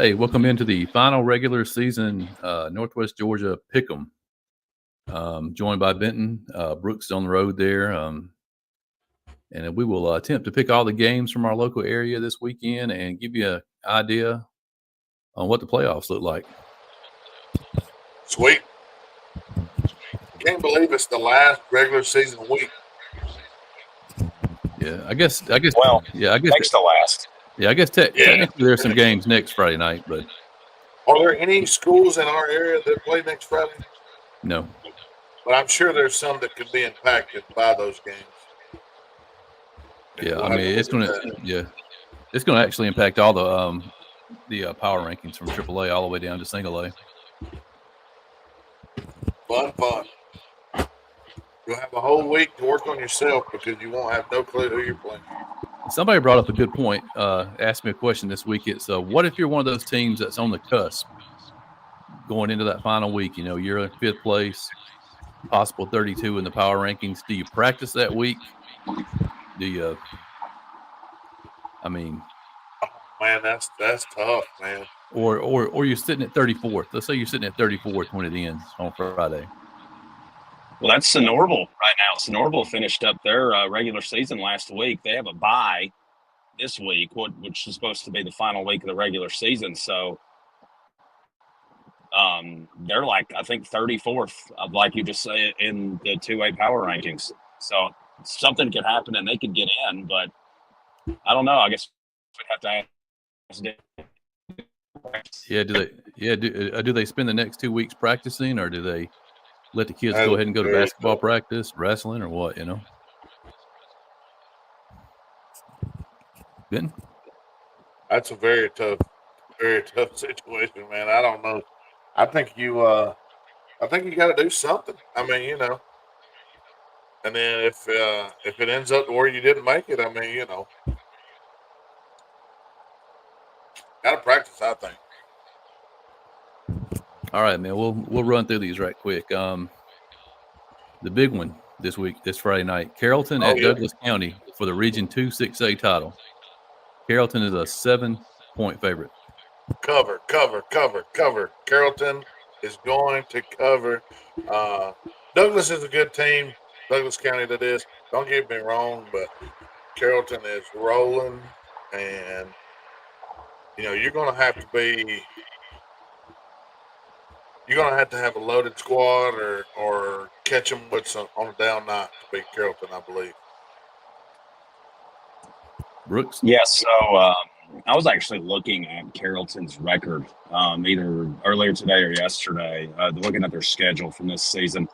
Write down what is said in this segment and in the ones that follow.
Hey, welcome into the final regular season Northwest Georgia Pickem. Joined by Benton. Brooks on the road there. And we will attempt to pick all the games from our local area this weekend and give you an idea on what the playoffs look like. Sweet. Can't believe it's the last regular season week. Yeah, I guess. Well, yeah, I guess. Next to last. Yeah, I guess technically there's some games next Friday night, but Are there any schools in our area that play next Friday? no. But I'm sure there's some that could be impacted by those games. Yeah, We'll I have mean to it's look going at to that. it's going to actually impact all the power rankings from AAA all the way down to Single A. Fun. You'll have a whole week to work on yourself because you won't have no clue who you're playing. Somebody brought up a good point. Asked me a question this week. It's what if you're one of those teams that's on the cusp going into that final week? You know, you're in fifth place, possible 32 in the power rankings. Do you practice that week? Do you? I mean, Man, that's tough, man. or you're sitting at 34th. Let's say you're sitting at 34th when it ends on Friday. Well, that's Sonorbel right now. Sonorbel finished up their regular season last week. They have a bye this week, which is supposed to be the final week of the regular season. So they're like, I think, 34th, like you just say, in the 2A power rankings. So something could happen and they could get in, but I don't know. I guess we'd have to ask. Yeah. Do they spend the next 2 weeks practicing, or do they let the kids go ahead and go to basketball practice, wrestling, or what? You know. Ben? That's a very tough situation, man. I don't know. I think you got to do something. I mean, you know. And then if it ends up to where you didn't make it, I mean, you know, got to practice. I think. All right, man. We'll run through these right quick. The big one this Friday night, Carrollton at Douglas County for the Region 2 6A title. Carrollton is a 7-point favorite. Cover. Carrollton is going to cover. Douglas is a good team. Douglas County, that is. Don't get me wrong, but Carrollton is rolling, and you know you're going to have to have a loaded squad or catch them with some on a down night to beat Carrollton, I believe. Brooks? Yes. So I was actually looking at Carrollton's record either earlier today or yesterday, looking at their schedule from this season.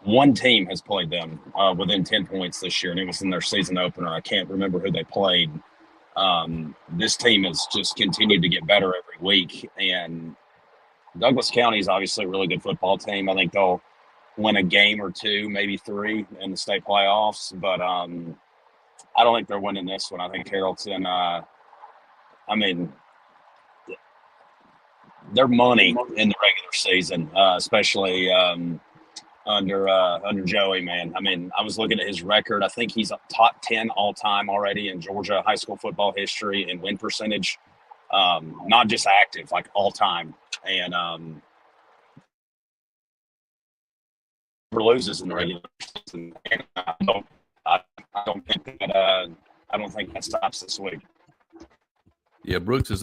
One team has played them within 10 points this year, and it was in their season opener. I can't remember who they played. This team has just continued to get better every week, and Douglas County is obviously a really good football team. I think they'll win a game or two, maybe three in the state playoffs, but I don't think they're winning this one. I think Carrollton, their money in the regular season, especially under Joey, man. I mean, I was looking at his record. I think he's top 10 all time already in Georgia high school football history in win percentage, not just active, like all time. And never loses in the regular season. And I don't think that stops this week. Yeah, Brooks is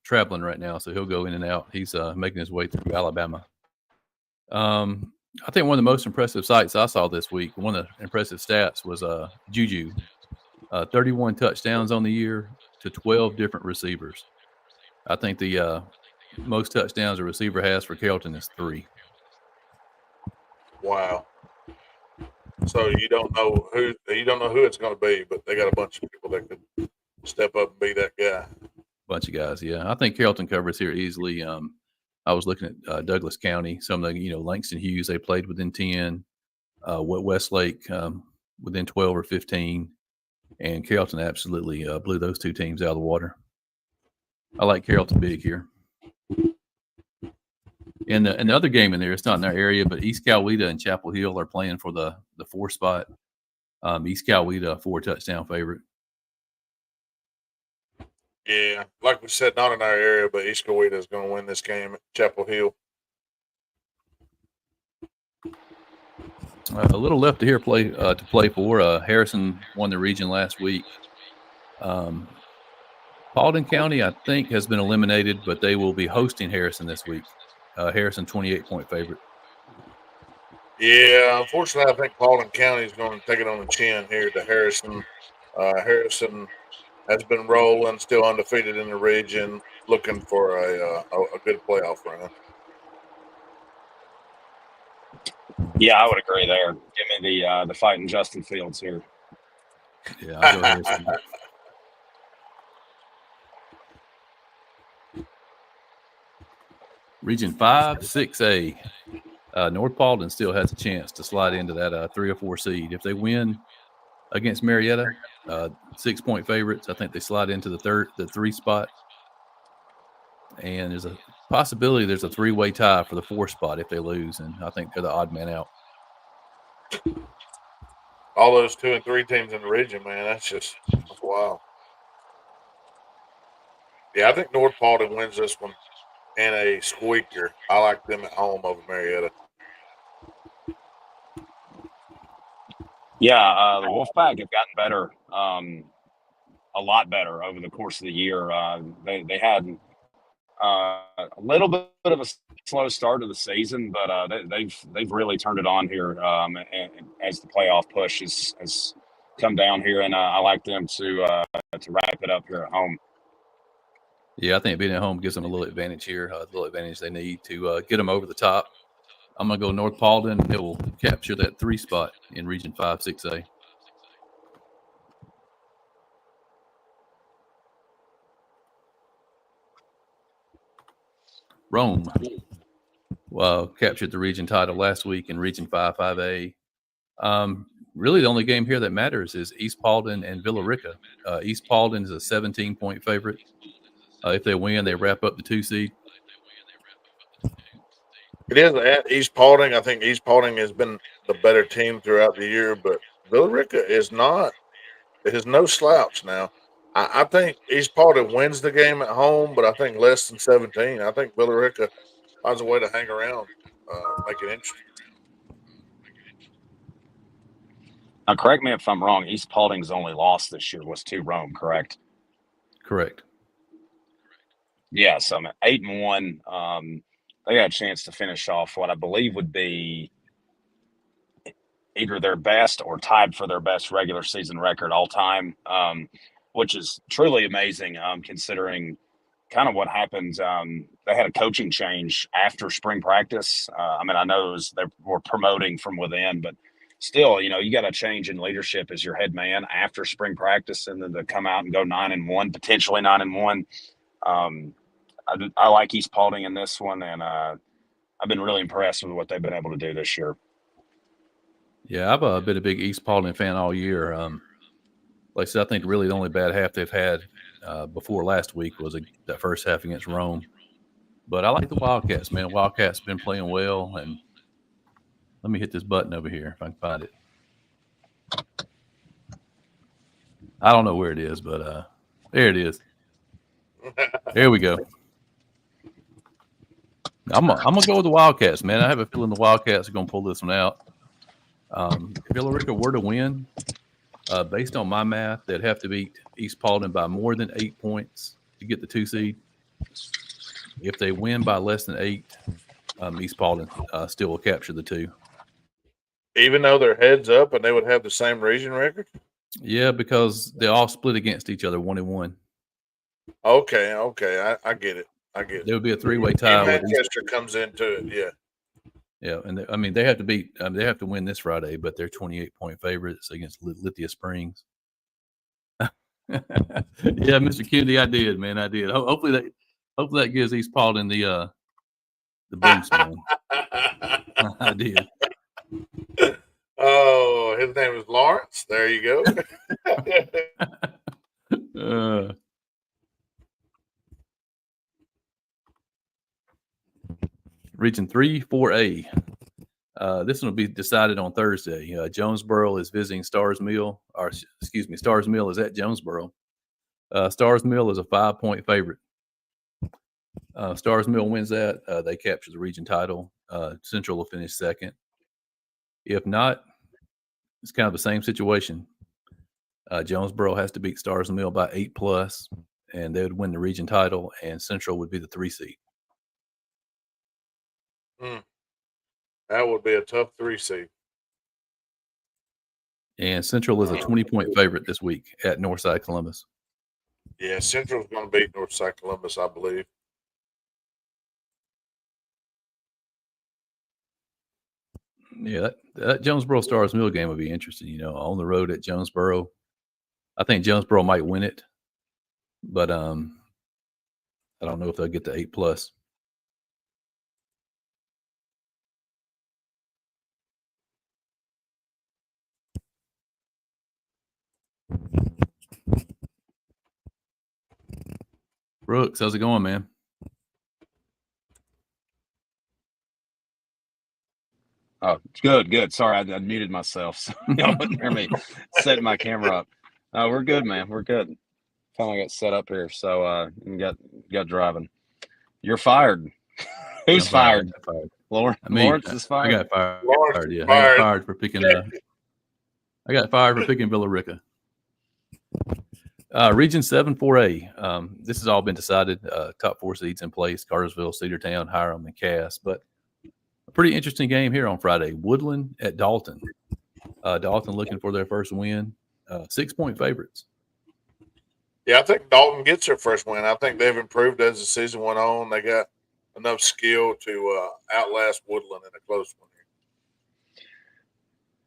traveling right now, so he'll go in and out. He's making his way through Alabama. I think one of the most impressive sights I saw this week, one of the impressive stats was Juju, 31 touchdowns on the year to 12 different receivers. I think the most touchdowns a receiver has for Carrollton is 3. Wow. So you don't know who it's going to be, but they got a bunch of people that could step up and be that guy. Bunch of guys, yeah. I think Carrollton covers here easily. I was looking at Douglas County. Some of the, Langston Hughes, they played within 10. Westlake within 12 or 15. And Carrollton absolutely blew those two teams out of the water. I like Carrollton big here. And the other game in there, it's not in our area, but East Coweta and Chapel Hill are playing for the 4 spot. East Coweta, 4 touchdown favorite. Yeah, like we said, not in our area, but East Coweta is going to win this game at Chapel Hill. A little left to here to play for. Harrison won the region last week. Paulding County, I think, has been eliminated, but they will be hosting Harrison this week. Harrison, 28-point favorite. Yeah, unfortunately, I think Paulding County is going to take it on the chin here to Harrison. Harrison has been rolling, still undefeated in the region, looking for a good playoff run. Yeah, I would agree there. Give me the fighting Justin Fields here. Yeah, I'll go Harrison. Region 5, 6A. North Paulding still has a chance to slide into that 3 or 4 seed. If they win against Marietta, 6-point favorites, I think they slide into the 3 spot. And there's a possibility there's a 3-way tie for the 4 spot if they lose, and I think they're the odd man out. All those 2 and 3 teams in the region, man, that's wild. Yeah, I think North Paulding wins this one in a squeaker. I like them at home over Marietta. Yeah, the Wolfpack have gotten better, a lot better over the course of the year. They had a little bit of a slow start of the season, but they've really turned it on here as the playoff push has come down here, and I like them to wrap it up here at home. Yeah, I think being at home gives them a little advantage here, a little advantage they need to get them over the top. I'm going to go North Paulding. It will capture that 3 spot in Region 5, 6A. Rome captured the region title last week in Region 5, 5A. Really, the only game here that matters is East Paulding and Villa Rica. East Paulding is a 17-point favorite. If they win, they wrap up the 2 seed. It is at East Paulding. I think East Paulding has been the better team throughout the year, but Villarica is not. It is no slouch now. I think East Paulding wins the game at home, but I think less than 17. I think Villarica finds a way to hang around, make it interesting. Now, correct me if I'm wrong. East Paulding's only loss this year was to Rome, correct? Correct. Yeah, so I'm at 8-1. They got a chance to finish off what I believe would be either their best or tied for their best regular season record all time, which is truly amazing considering kind of what happened. They had a coaching change after spring practice. I know they were promoting from within, but still, you got a change in leadership as your head man after spring practice, and then to come out and go 9-1, potentially 9-1. I like East Paulding in this one, and I've been really impressed with what they've been able to do this year. Yeah, I've been a big East Paulding fan all year. Like I said, I think really the only bad half they've had before last week was that first half against Rome. But I like the Wildcats, man. Wildcats been playing well, and let me hit this button over here if I can find it. I don't know where it is, but there it is. There we go. I'm gonna go with the Wildcats, man. I have a feeling the Wildcats are gonna pull this one out. If Villarica were to win, based on my math, they'd have to beat East Paulding by more than 8 points to get the 2 seed. If they win by less than 8, East Paulding still will capture the 2. Even though they're heads up and they would have the same region record? Yeah, because they all split against each other 1-1. Okay, I get it. There would be a 3-way tie. Manchester comes into it, yeah. Yeah, and they have to beat. They have to win this Friday, but they're 28-point favorites against Lithia Springs. Yeah, Mr. Kennedy, I did, man. I did. Hopefully that gives East Paulding the boost, man. I did. Oh, his name is Lawrence. There you go. Region 3, 4A. This one will be decided on Thursday. Jonesboro is visiting Stars Mill, Stars Mill is at Jonesboro. Stars Mill is a 5-point favorite. Stars Mill wins that. They capture the region title. Central will finish second. If not, it's kind of the same situation. Jonesboro has to beat Stars Mill by 8+, and they would win the region title, and Central would be the 3 seed. That would be a tough 3 seed. And Central is a 20-point favorite this week at Northside Columbus. Yeah, Central's going to beat Northside Columbus, I believe. Yeah, that Jonesboro Stars Mill game would be interesting. On the road at Jonesboro, I think Jonesboro might win it, but I don't know if they'll get to 8+. Brooks, how's it going, man? Oh, good. Sorry, I muted myself, so y'all wouldn't hear me setting my camera up. We're good, man. We're good. Finally got set up here, so got driving. You're fired. Who's fired? Lawrence is fired. I got fired. Lawrence Yeah, fired. I got fired for picking. I got fired for picking Villarica. Region 7 4A. This has all been decided. Top 4 seeds in place: Cartersville, Cedartown, Hiram, and Cass. But a pretty interesting game here on Friday. Woodland at Dalton. Dalton looking for their first win. 6-point favorites. Yeah, I think Dalton gets their first win. I think they've improved as the season went on. They got enough skill to outlast Woodland in a close one.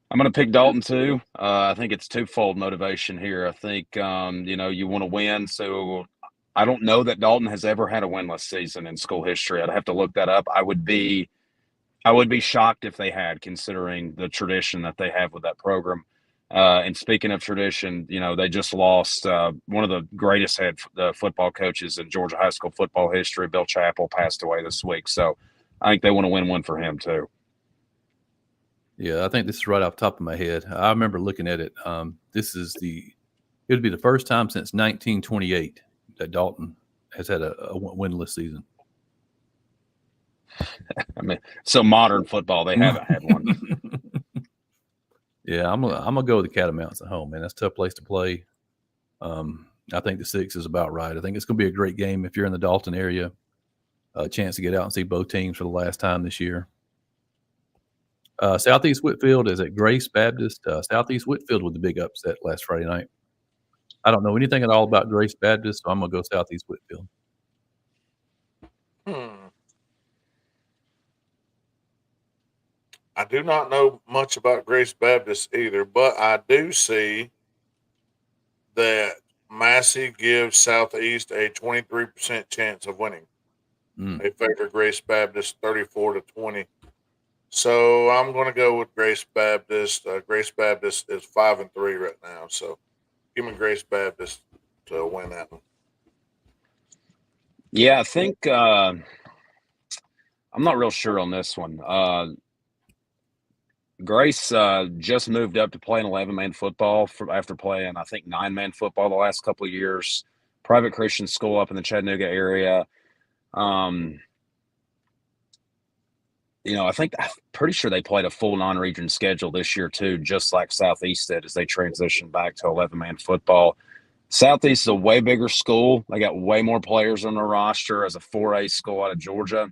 I'm going to pick Dalton too. I think it's twofold motivation here. I think, you want to win. So I don't know that Dalton has ever had a winless season in school history. I'd have to look that up. I would be shocked if they had, considering the tradition that they have with that program. And speaking of tradition, they just lost one of the greatest head football coaches in Georgia high school football history. Bill Chappell passed away this week. So I think they want to win one for him too. Yeah, I think this is right off the top of my head. I remember looking at it. It would be the first time since 1928 that Dalton has had a winless season. I mean, so modern football, they haven't had one. Yeah, I'm gonna go with the Catamounts at home, man. That's a tough place to play. I think the 6 is about right. I think it's gonna be a great game if you're in the Dalton area. A chance to get out and see both teams for the last time this year. Southeast Whitfield is at Grace Baptist. Southeast Whitfield with the big upset last Friday night. I don't know anything at all about Grace Baptist, so I'm going to go Southeast Whitfield. I do not know much about Grace Baptist either, but I do see that Massey gives Southeast a 23% chance of winning. They favor Grace Baptist 34-20. So I'm going to go with Grace Baptist. Grace Baptist is 5-3 right now. So give me Grace Baptist to win that one. Yeah, I think I'm not real sure on this one. Grace just moved up to playing 11-man football after playing, I think, 9-man football the last couple of years. Private Christian school up in the Chattanooga area. I'm pretty sure they played a full non-region schedule this year too, just like Southeast did as they transitioned back to 11-man football. Southeast is a way bigger school. They got way more players on their roster as a 4A school out of Georgia.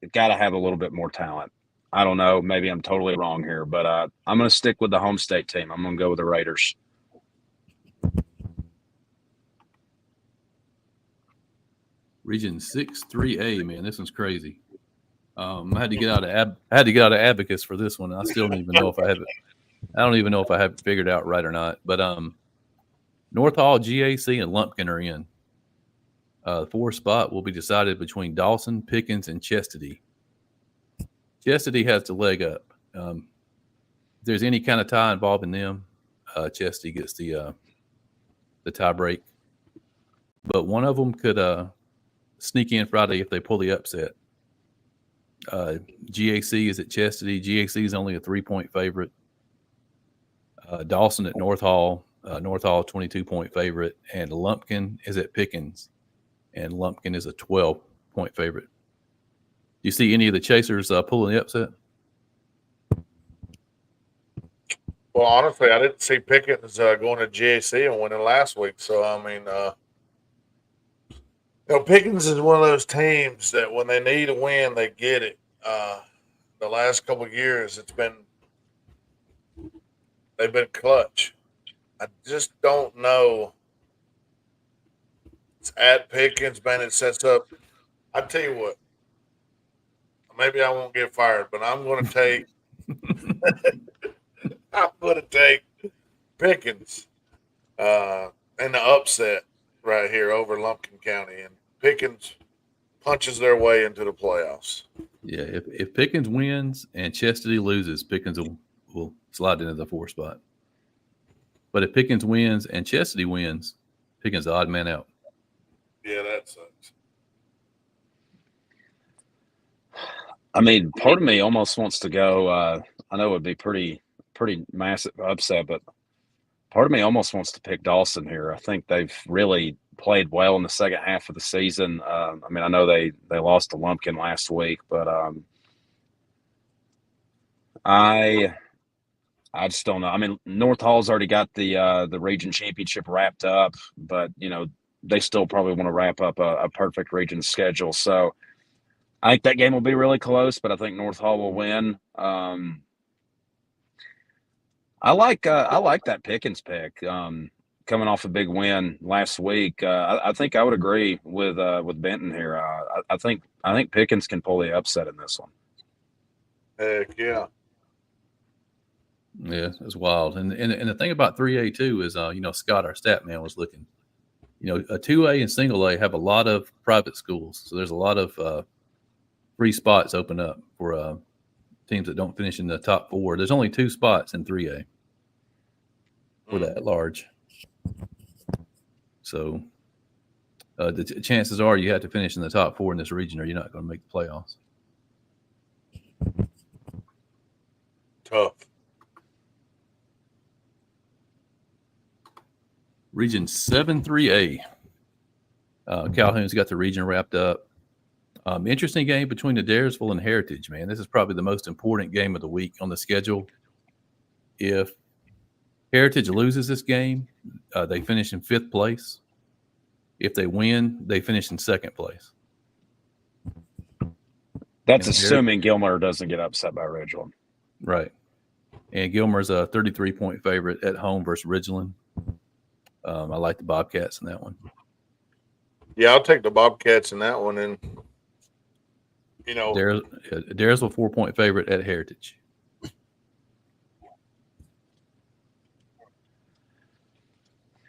They've got to have a little bit more talent. I don't know. Maybe I'm totally wrong here, but I'm going to stick with the home state team. I'm going to go with the Raiders. Region 6 3A, man, this one's crazy. I had to get out of Abacus for this one. I still don't even know if I have it. I don't even know if I have it figured out right or not. But North Hall, GAC, and Lumpkin are in. The 4th spot will be decided between Dawson, Pickens, and Chastity. Chastity has the leg up. If there's any kind of tie involving them, Chastity gets the tie break. But one of them could sneak in Friday if they pull the upset. GAC is at Chastity. GAC is only a 3-point favorite. Dawson at North Hall. North Hall 22-point favorite, and Lumpkin is at Pickens, and Lumpkin is a 12-point favorite. Do you see any of the chasers pulling the upset? Well, honestly, I didn't see Pickens going to GAC and winning last week. So, I mean, Pickens is one of those teams that when they need a win, they get it. The last couple of years, they've been clutch. I just don't know. It's at Pickens, man. It sets up. I tell you what, maybe I won't get fired, but I'm going to take. I'm going to take Pickens in the upset right here over Lumpkin County, and Pickens punches their way into the playoffs. Yeah, if Pickens wins and Chastity loses, Pickens will slide into the 4th spot. But if Pickens wins and Chastity wins, Pickens the odd man out. Yeah, that sucks. I mean, part of me almost wants to go. I know it would be pretty massive upset, but part of me almost wants to pick Dawson here. I think they've really played well in the second half of the season. I mean, I know they lost to Lumpkin last week, but I just don't know. I mean, North Hall's already got the region championship wrapped up, but they still probably want to wrap up a perfect region schedule. So I think that game will be really close, but I think North Hall will win. I like that Pickens pick. Coming off a big win last week, I think I would agree with Benton here. I think Pickens can pull the upset in this one. Heck yeah. Yeah, it's wild. And the thing about 3A too is, Scott, our stat man, was looking. A 2A and single A have a lot of private schools, so there's a lot of free spots open up for teams that don't finish in the top 4. There's only 2 spots in 3A for that large. So the chances are you have to finish in the top 4 in this region, or you're not going to make the playoffs. Tough. Region 7 3A. Calhoun's got the region wrapped up. Interesting game between the Daresville and Heritage, man. This is probably the most important game of the week on the schedule. If Heritage loses this game, they finish in 5th place. If they win, they finish in 2nd place. That's assuming Gilmer doesn't get upset by Ridgeland. Right. And Gilmer's a 33-point favorite at home versus Ridgeland. I like the Bobcats in that one. Yeah, I'll take the Bobcats in that one. And, Daresville 4-point favorite at Heritage.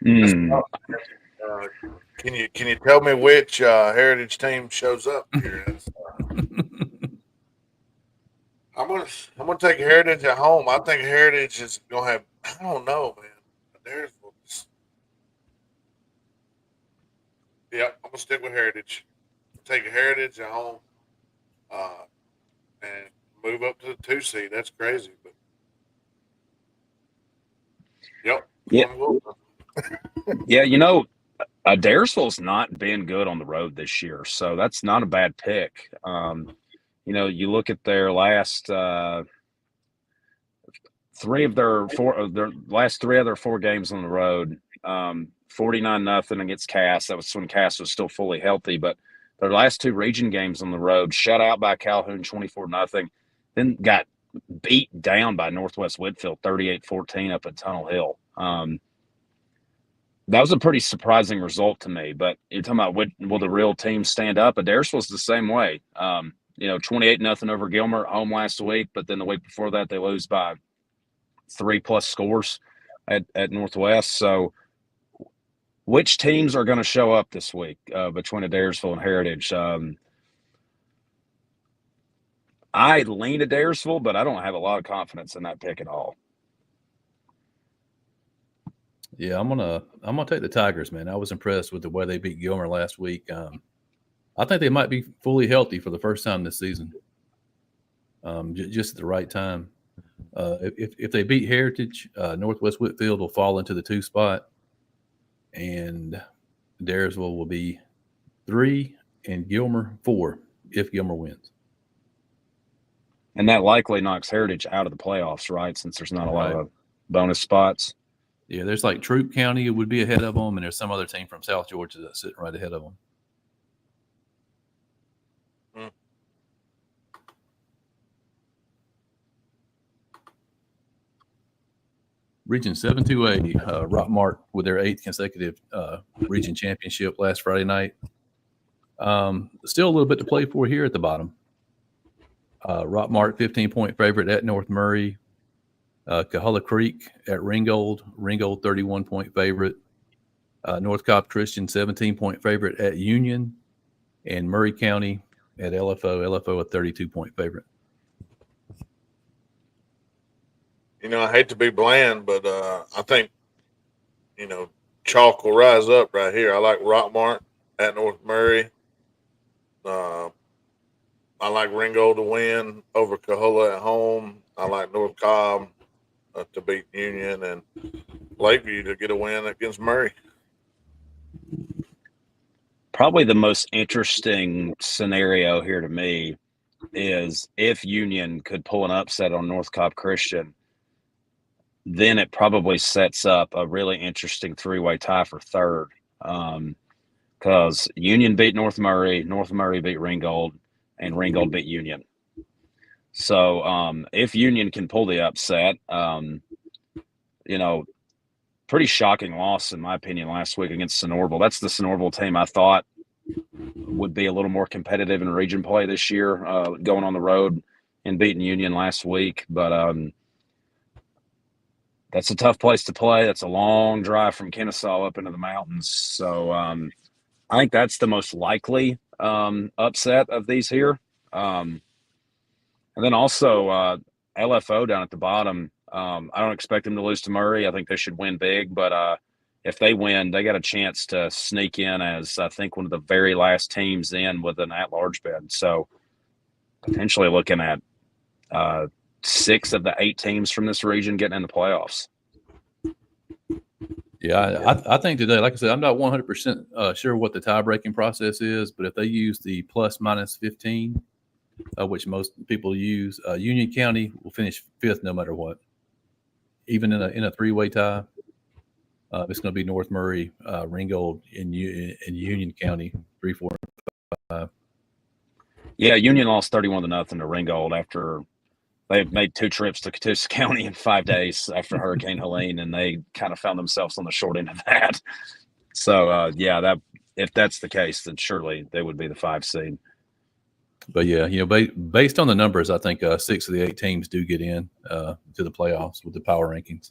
Can you tell me which Heritage team shows up here? I'm gonna take Heritage at home. I think Heritage is gonna have. I don't know, man. I'm gonna stick with Heritage. Take Heritage at home, and move up to the 2 seed. That's crazy, but yeah. Yeah, Daresville's not been good on the road this year, so that's not a bad pick. You look at their last 3 of their 4 games on the road. 49-0 against Cass. That was when Cass was still fully healthy, but their last 2 region games on the road, shut out by Calhoun 24-0, then got beat down by Northwest Whitfield 38-14 up at Tunnel Hill. That was a pretty surprising result to me, but you're talking about will the real team stand up? Daresville's the same way. 28-0 over Gilmer at home last week, but then the week before that they lose by 3+ scores at Northwest. So which teams are going to show up this week between Daresville and Heritage? I lean to Daresville, but I don't have a lot of confidence in that pick at all. Yeah, I'm gonna take the Tigers, man. I was impressed with the way they beat Gilmer last week. I think they might be fully healthy for the first time this season. Just at the right time. If they beat Heritage, Northwest Whitfield will fall into the 2 spot, and Daresville will be 3, and Gilmer 4 if Gilmer wins. And that likely knocks Heritage out of the playoffs, right? Since there's not a lot Right. of bonus spots. Yeah, there's like Troup County would be ahead of them, and there's some other team from South Georgia that's sitting right ahead of them. Region 7-2A, Rockmart with their 8th consecutive region championship last Friday night. Still a little bit to play for here at the bottom. Rockmart 15-point favorite at North Murray. Cahulla Creek at Ringgold 31-point favorite. North Cobb Christian 17-point favorite at Union, and Murray County at LFO a 32-point favorite. I hate to be bland, but I think, chalk will rise up right here. I like Rockmart at North Murray. I like Ringgold to win over Cahulla at home. I like North Cobb to beat Union, and Lakeview to get a win against Murray. Probably the most interesting scenario here to me is if Union could pull an upset on North Cobb Christian, then it probably sets up a really interesting 3-way tie for third. Because Union beat North Murray beat Ringgold, and Ringgold beat Union. So if Union can pull the upset, pretty shocking loss, in my opinion, last week against Sonoraville. That's the Sonoraville team I thought would be a little more competitive in region play this year, going on the road and beating Union last week. But that's a tough place to play. That's a long drive from Kennesaw up into the mountains. So I think that's the most likely upset of these here. And then also LFO down at the bottom. I don't expect them to lose to Murray. I think they should win big. But if they win, they got a chance to sneak in as, I think, one of the very last teams in with an at-large bid. So potentially looking at 6 of the 8 teams from this region getting in the playoffs. Yeah, I think today, like I said, I'm not 100% sure what the tie-breaking process is, but if they use the plus-minus 15, which most people use, Union County will finish 5th no matter what. Even in a 3-way tie, it's going to be North Murray, Ringgold, and Union County 3, 4, 5. Yeah, Union lost 31-0 to Ringgold after they made 2 trips to Catoosa County in 5 days after Hurricane Helene, and they kind of found themselves on the short end of that. So, if that's the case, then surely they would be the 5 seed. But yeah, based on the numbers, I think 6 of the 8 teams do get in to the playoffs with the power rankings.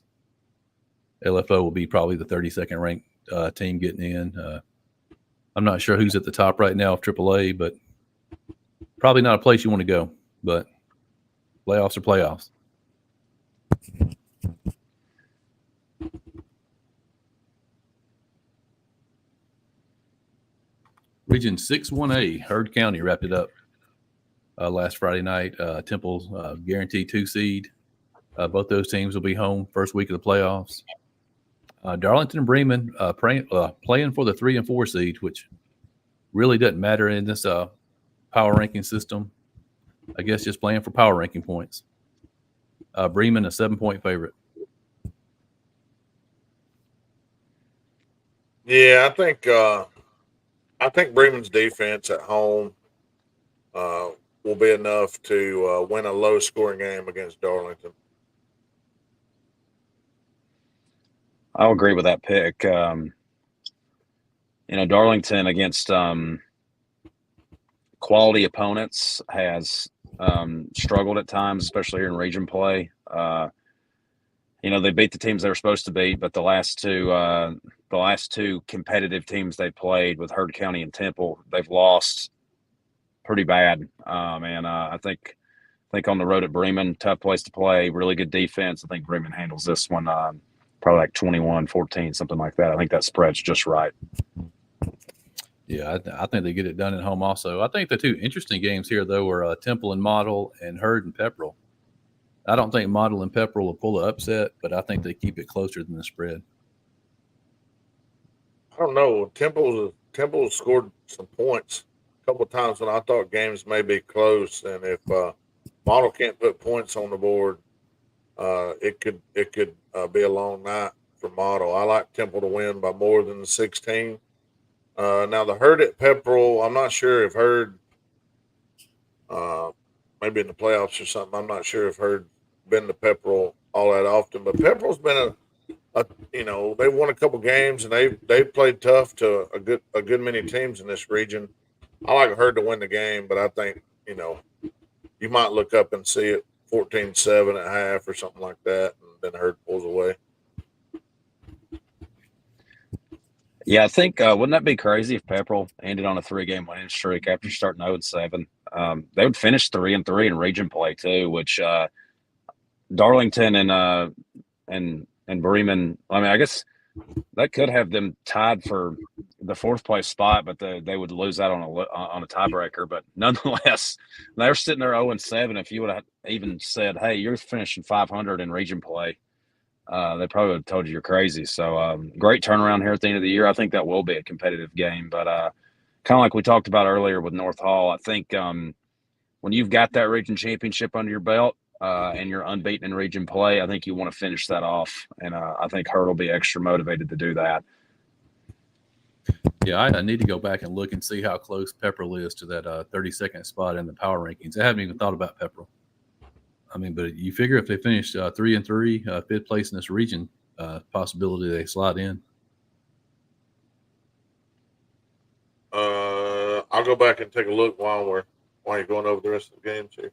LFO will be probably the 32nd ranked team getting in. I'm not sure who's at the top right now of AAA, but probably not a place you want to go. But playoffs are playoffs. Region 6-1A, Heard County wrapped it up last Friday night. Temple's guaranteed 2 seed. Both those teams will be home first week of the playoffs. Darlington and Bremen playing for the 3 and 4 seed, which really doesn't matter in this power ranking system. I guess just playing for power ranking points. Bremen a 7-point favorite. Yeah, I think Bremen's defense at home will be enough to win a low-scoring game against Darlington. I'll agree with that pick. Darlington against quality opponents has struggled at times, especially here in region play. They beat the teams they were supposed to beat, but the last two competitive teams they played with Heard County and Temple, they've lost pretty bad. I think on the road at Bremen, tough place to play, really good defense. I think Bremen handles this one probably like 21-14, something like that. I think that spread's just right. Yeah, I think they get it done at home also. I think the 2 interesting games here, though, are Temple and Model and Heard and Pepperell. I don't think Model and Pepperell will pull the upset, but I think they keep it closer than the spread. I don't know. Temple scored some points a couple of times when I thought games may be close, and if Model can't put points on the board, it could be a long night for Model. I like Temple to win by more than the 16. Now the Herd at Pepperell, I'm not sure if Herd, uh, maybe in the playoffs or something. I'm not sure if Herd been to Pepperell all that often, but Pepperell's been they won a couple games and they played tough to a good many teams in this region. I like Herd to win the game, but I think you might look up and see it 14-7 at half or something like that, and then Herd pulls away. Yeah, I think wouldn't that be crazy if Pepperell ended on a 3-game winning streak after starting 0-7? They would finish 3-3 in region play too, which Darlington and Bremen. I mean, I guess that could have them tied for the 4th place spot, but they would lose out on a tiebreaker. But nonetheless, they're sitting there 0-7. If you would have even said, "Hey, you're finishing 500 in region play," they probably would have told you you're crazy. So great turnaround here at the end of the year. I think that will be a competitive game. But kind of like we talked about earlier with North Hall, I think when you've got that region championship under your belt and you're unbeaten in region play, I think you want to finish that off. And I think Hurt will be extra motivated to do that. Yeah, I need to go back and look and see how close Pepperell is to that 32nd spot in the power rankings. I haven't even thought about Pepperell. I mean, but you figure if they finish 3-3, 5th place in this region, possibility they slide in. I'll go back and take a look while you're going over the rest of the games here.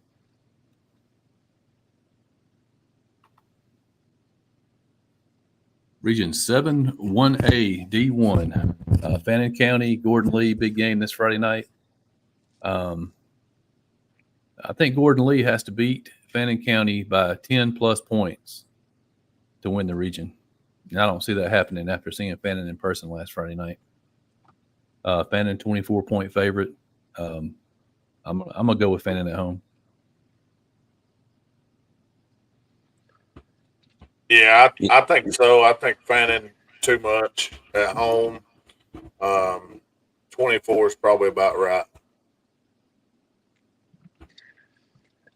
Region 7, 1A, D1. Fannin County, Gordon Lee, big game this Friday night. I think Gordon Lee has to beat Fannin County by 10-plus points to win the region. And I don't see that happening after seeing Fannin in person last Friday night. Fannin, 24-point favorite. I'm going to go with Fannin at home. Yeah, I think so. I think Fannin too much at home. 24 is probably about right.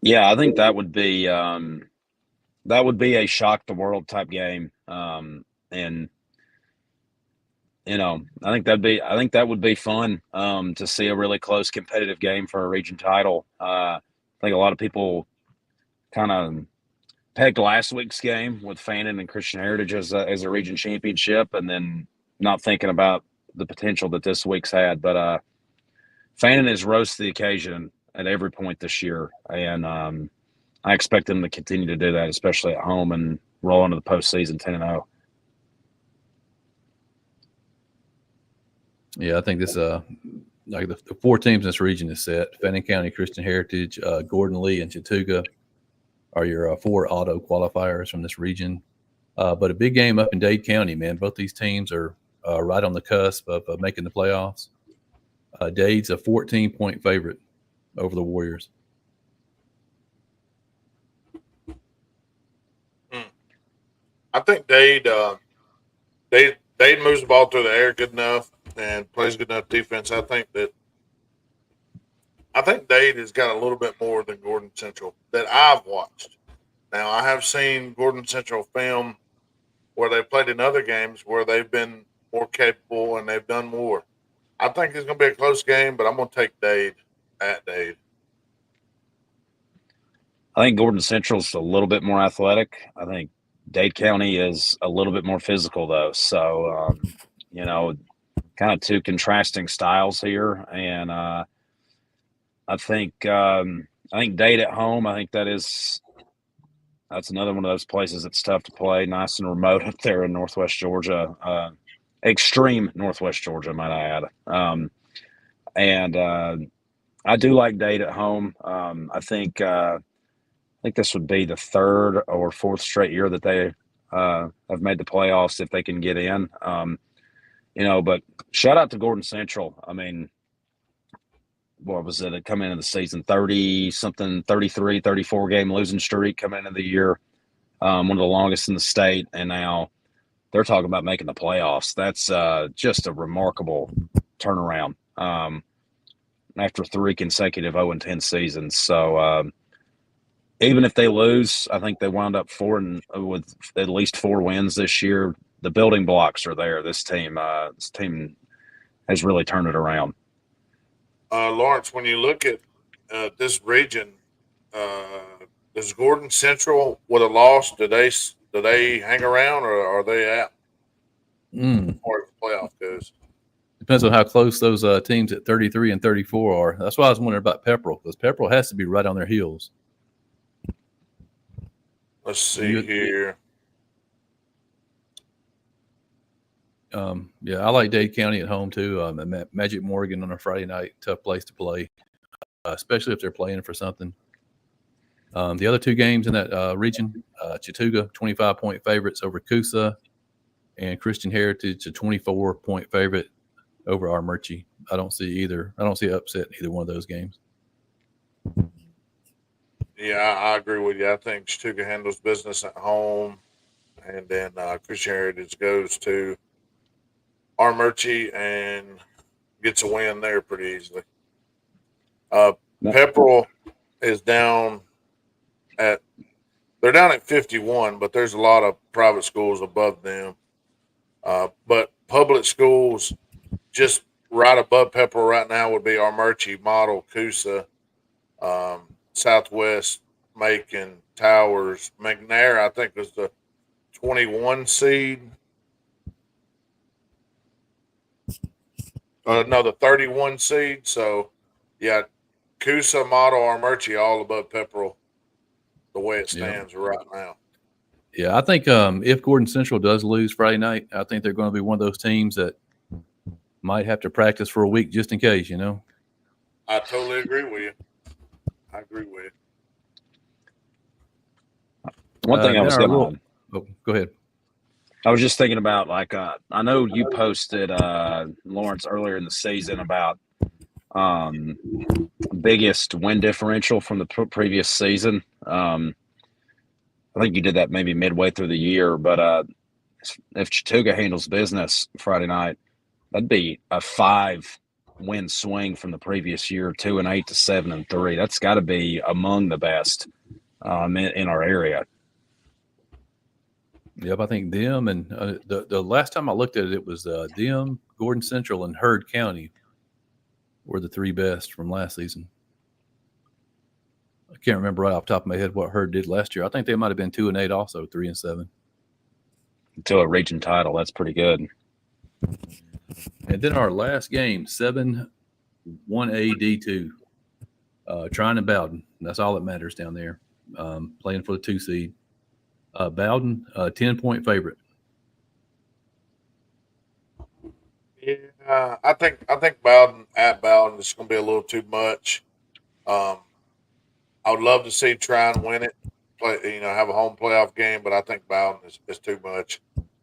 Yeah, I think that would be a shock the world type game. And I think that would be fun to see a really close competitive game for a region title. I think a lot of people kind of pegged last week's game with Fannin and Christian Heritage as a region championship, and then not thinking about the potential that this week's had. But Fannin has rose to the occasion at every point this year, and I expect them to continue to do that, especially at home, and roll into the postseason 10-0. Yeah, I think this like the 4 teams in this region is set. Fannin County, Christian Heritage, Gordon Lee, and Chattooga are your 4 auto qualifiers from this region. But a big game up in Dade County, man. Both these teams are right on the cusp of making the playoffs. Dade's a 14-point favorite over the Warriors. I think Dade moves the ball through the air good enough and plays good enough defense. I think Dade has got a little bit more than Gordon Central that I've watched. Now I have seen Gordon Central film where they played in other games where they've been more capable and they've done more. I think it's going to be a close game, but I'm going to take Dade at Dade. I think Gordon Central's a little bit more athletic. I think Dade County is a little bit more physical, though. So, kind of 2 contrasting styles here. And I think Dade at home, I think that's another one of those places that's tough to play, nice and remote up there in Northwest Georgia, extreme Northwest Georgia, might I add. And I do like Dade at home. I think this would be the 3rd or 4th straight year that they have made the playoffs if they can get in. But shout out to Gordon Central. I mean, what was it? Coming into the season, 30-something, 33, 34 game losing streak coming into the year, one of the longest in the state. And now they're talking about making the playoffs. That's just a remarkable turnaround after 3 consecutive 0-10 seasons. So even if they lose, I think they wound up with at least 4 wins this year. The building blocks are there. This team has really turned it around. Lawrence, when you look at this region, does Gordon Central with a loss? Do they hang around or are they out as far as the playoff goes? Depends on how close those teams at 33 and 34 are. That's why I was wondering about Pepperell, because Pepperell has to be right on their heels. Let's see here. Yeah, I like Dade County at home too. Magic Morgan on a Friday night, tough place to play, especially if they're playing for something. The other 2 games in that region, Chattooga 25-point favorites over Coosa, and Christian Heritage a 24-point favorite over Armurchie. I don't see upset in either one of those games. Yeah, I agree with you. I think Chattooga handles business at home, and then Christian Heritage goes to Armurchie and gets a win there pretty easily. Pepperell is down they're down at 51, but there's a lot of private schools above them. But public schools just right above Pepperell right now would be Armurchie, Model, Coosa, Southwest, Macon, Towers. McNair, I think, was the 21 seed. No, the 31 seed. So, yeah, Coosa, Model, Armurchie, all above Pepperell, the way it stands right now. Yeah, I think if Gordon Central does lose Friday night, I think they're going to be one of those teams that might have to practice for a week just in case, I totally agree with you. I agree with you. One thing I was going to go ahead. I was just thinking about, like, I know you posted, Lawrence, earlier in the season about biggest win differential from the previous season. I think you did that maybe midway through the year, but if Chattooga handles business Friday night, that'd be a 5-win swing from the previous year, 2-8 to 7-3. That's got to be among the best in our area. Yep, I think them and the last time I looked at it, it was them, Gordon Central, and Heard County were the 3 best from last season. I can't remember right off the top of my head what Heard did last year. I think they might have been 2-8 also, 3-7. To a region title, that's pretty good. And then our last game, 7-1A D2, Trine and Bowden. That's all that matters down there. Playing for the 2 seed. Bowden, 10-point favorite. Yeah, I think Bowden is going to be a little too much. I would love to see Trine win it, have a home playoff game, but I think Bowden is too much.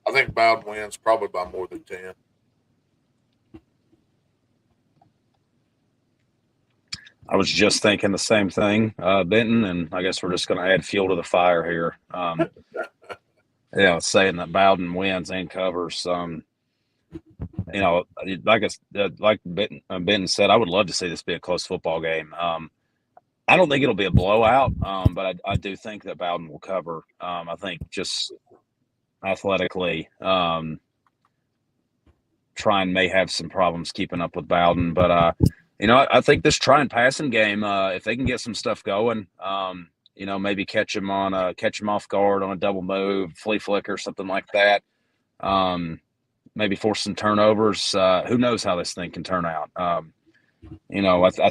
I think Bowden wins probably by more than 10. I was just thinking the same thing, Benton, and I guess we're just going to add fuel to the fire here. Saying that Bowden wins and covers. Like Benton said, I would love to see this be a close football game. I don't think it'll be a blowout, but I do think that Bowden will cover. I think just athletically, Trine may have some problems keeping up with Bowden, but I think this Trine passing game, if they can get some stuff going, maybe catch him off guard on a double move, flea flicker, something like that. Maybe force some turnovers. Who knows how this thing can turn out? I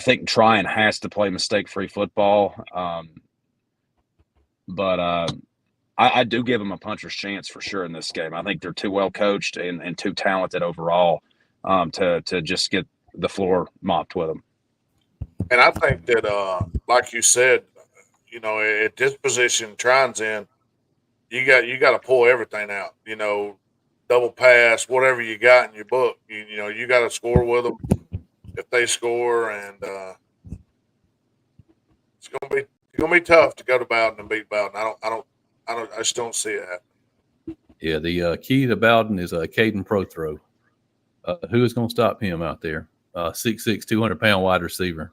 think Trine has to play mistake-free football, but I do give them a puncher's chance for sure in this game. I think they're too well coached and too talented overall to just get the floor mopped with them. And I think that, like you said, at this position Trine's in, you got to pull everything out. Double pass, whatever you got in your book. You got to score with them. if they score, and it's gonna be tough to go to Bowden and beat Bowden. I just don't see it happening. Yeah, the key to Bowden is Caden Prothrow. Who is going to stop him out there? 6'6", 200-pound wide receiver.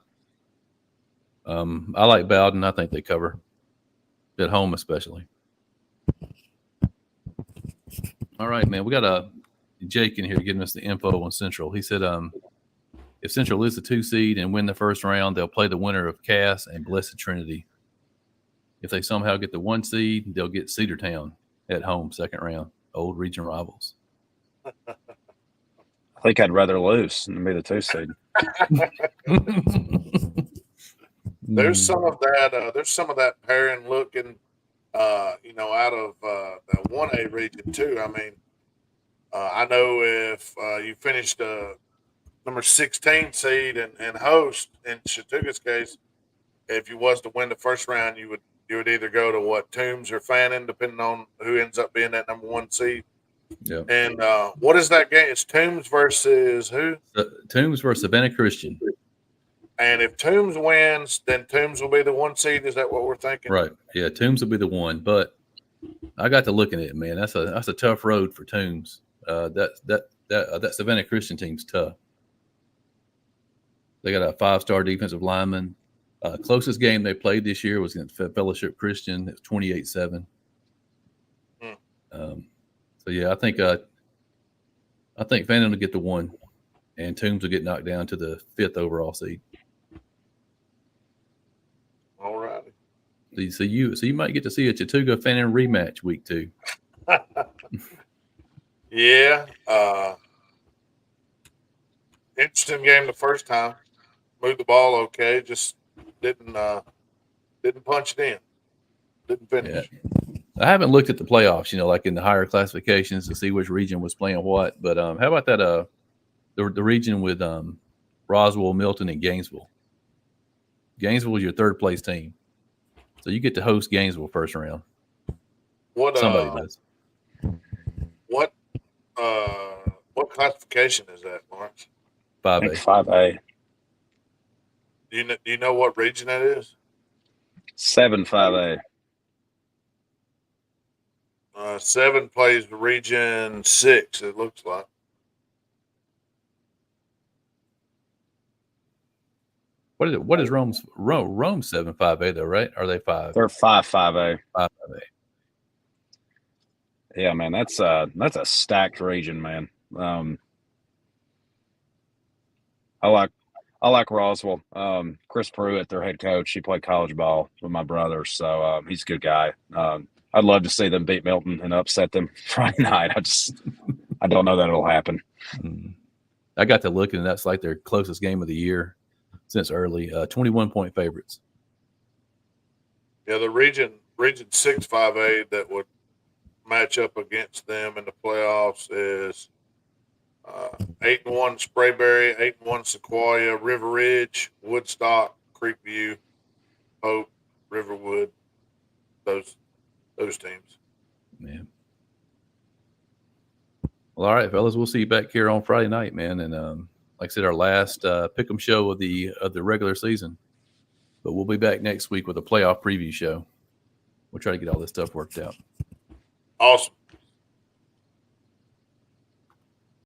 I like Bowden. I think they cover at home, especially. All right, man. We got Jake in here giving us the info on Central. He said, if Central is the 2 seed and win the first round, they'll play the winner of Cass and Blessed Trinity. If they somehow get the 1 seed, they'll get Cedartown at home, second round. Old region rivals. I think I'd rather lose than be the 2 seed. There's some of that. There's some of that pairing looking, out of the 1A region too. I mean, I know if you finished number 16 seed and host in Chattooga's case, if you was to win the first round, you would either go to Toombs or Fannin, depending on who ends up being that number 1 seed. Yeah. And what is that game? It's Toombs versus who? Toombs versus Savannah Christian. And if Toombs wins, then Toombs will be the 1 seed. Is that what we're thinking? Right. Yeah, Toombs will be the 1. But I got to looking at it, man. That's a tough road for Toombs. That Savannah Christian team's tough. They got a 5-star defensive lineman. Closest game they played this year was against Fellowship Christian. It's 28-7. So yeah, I think Fannin will get the 1, and Toombs will get knocked down to the 5th overall seed. All righty. So you might get to see a Chattooga Fannin rematch week 2. Yeah. Interesting game the first time. Moved the ball okay. Just didn't punch it in. Didn't finish. Yeah. I haven't looked at the playoffs, like in the higher classifications to see which region was playing what. But how about that? The region with Roswell, Milton, and Gainesville. Gainesville is your 3rd place team, so you get to host Gainesville first round. Somebody does. What classification is that, Lawrence? 5A. 5A. Do you know what region that is? 7-5A. 7 plays region 6. It looks like. What is Rome's 7-5A though, right? Are they 5? They're 5-5A. 5A. Yeah, man, that's a stacked region, man. I like Roswell. Chris Pruitt, their head coach, he played college ball with my brother, so he's a good guy. I'd love to see them beat Milton and upset them Friday night. I don't know that it'll happen. I got to looking, and that's like their closest game of the year since early. 21-point favorites. Yeah, the region 6 5A that would match up against them in the playoffs is 8-1 Sprayberry, 8-1 Sequoia, River Ridge, Woodstock, Creekview, Hope, Riverwood. Those teams. Yeah. Well, all right, fellas, we'll see you back here on Friday night, man. And like I said, our last Pickem show of the regular season. But we'll be back next week with a playoff preview show. We'll try to get all this stuff worked out. Awesome.